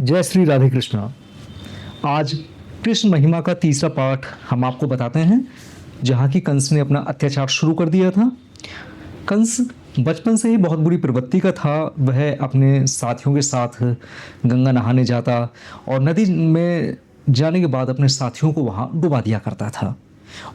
जय श्री राधे कृष्णा। आज कृष्ण महिमा का तीसरा पाठ हम आपको बताते हैं, जहाँ की कंस ने अपना अत्याचार शुरू कर दिया था। कंस बचपन से ही बहुत बुरी प्रवृत्ति का था। वह अपने साथियों के साथ गंगा नहाने जाता और नदी में जाने के बाद अपने साथियों को वहाँ डुबा दिया करता था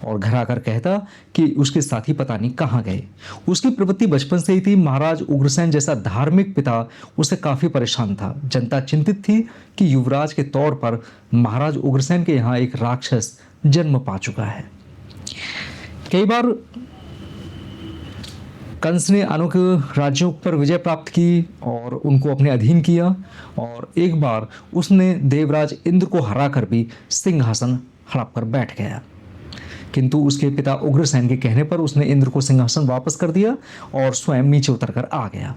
और घर आकर कहता कि उसके साथी पता नहीं कहाँ गए। उसकी प्रवृत्ति बचपन से ही थी। महाराज उग्रसेन जैसा धार्मिक पिता उसे काफी परेशान था। जनता चिंतित थी कि युवराज के तौर पर महाराज उग्रसेन के यहाँ एक राक्षस जन्म पा चुका है। कई बार कंस ने अनेक राज्यों पर विजय प्राप्त की और उनको अपने अधीन किया, और एक बार उसने देवराज इंद्र को हराकर भी सिंहासन हड़प कर बैठ गया। किंतु उसके पिता उग्रसेन के कहने पर उसने इंद्र को सिंहासन वापस कर दिया और स्वयं नीचे उतरकर आ गया।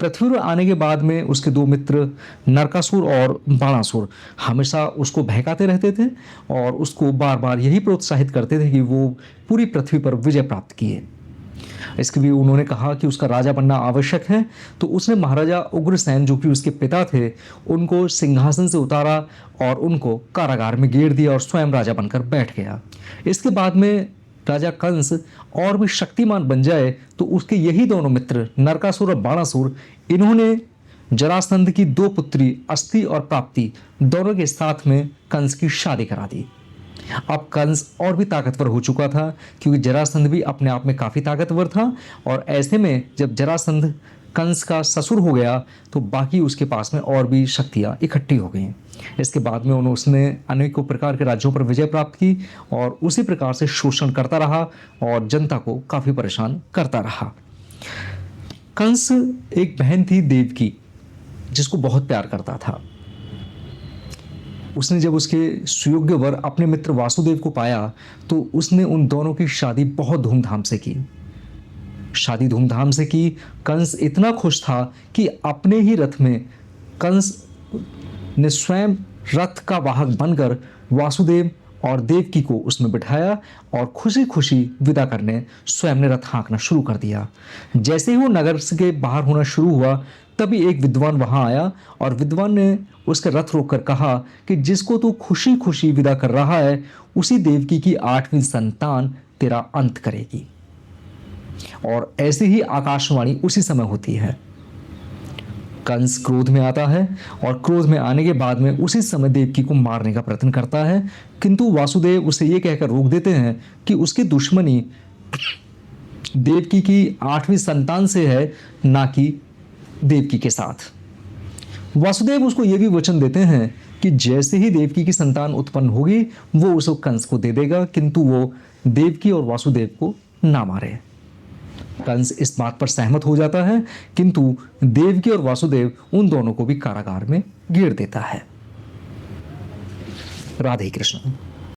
पृथ्वी पर आने के बाद में उसके दो मित्र नरकासुर और बाणासुर हमेशा उसको बहकाते रहते थे और उसको बार बार यही प्रोत्साहित करते थे कि वो पूरी पृथ्वी पर विजय प्राप्त किए। इसके लिए उन्होंने कहा कि उसका राजा बनना आवश्यक है। तो उसने महाराजा उग्रसेन, जो कि उसके पिता थे, उनको सिंहासन से उतारा और उनको कारागार में घेर दिया और स्वयं राजा बनकर बैठ गया। इसके बाद में राजा कंस और भी शक्तिमान बन जाए तो उसके यही दोनों मित्र नरकासुर और बाणासुर, इन्होंने जरासंध की दो पुत्री अस्थि और प्राप्ति दोनों के साथ में कंस की शादी करा दी। अब कंस और भी ताकतवर हो चुका था, क्योंकि जरासंध भी अपने आप में काफी ताकतवर था। और ऐसे में जब जरासंध कंस का ससुर हो गया तो बाकी उसके पास में और भी शक्तियां इकट्ठी हो गई। इसके बाद में उसने अनेकों प्रकार के राज्यों पर विजय प्राप्त की और उसी प्रकार से शोषण करता रहा और जनता को काफी परेशान करता रहा। कंस एक बहन थी देवकी, जिसको बहुत प्यार करता था। उसने जब उसके सुयोग्य वर अपने मित्र वासुदेव को पाया तो उसने उन दोनों की शादी बहुत धूमधाम से की। शादी धूमधाम से की। कंस इतना खुश था कि अपने ही रथ में कंस ने स्वयं रथ का वाहक बनकर वासुदेव और देवकी को उसमें बिठाया और खुशी खुशी विदा करने स्वयं ने रथ हाँकना शुरू कर दिया। जैसे ही वो नगर के बाहर होना शुरू हुआ, तभी एक विद्वान वहां आया और विद्वान ने उसका रथ रोककर कहा कि जिसको तू खुशी खुशी विदा कर रहा है, उसी देवकी की 8वीं संतान तेरा अंत करेगी। और ऐसी ही आकाशवाणी उसी समय होती है। कंस क्रोध में आता है और क्रोध में आने के बाद में उसी समय देवकी को मारने का प्रयत्न करता है, किंतु वासुदेव उसे यह कहकर रोक देते हैं कि उसकी दुश्मनी देवकी की 8वीं संतान से है, ना कि देवकी के साथ। वासुदेव उसको यह भी वचन देते हैं कि जैसे ही देवकी की संतान उत्पन्न होगी वो उसको कंस को दे देगा, किंतु वो देवकी और वासुदेव को ना मारे। कंस इस बात पर सहमत हो जाता है, किंतु देवकी और वासुदेव उन दोनों को भी कारागार में घेर देता है। राधे कृष्ण।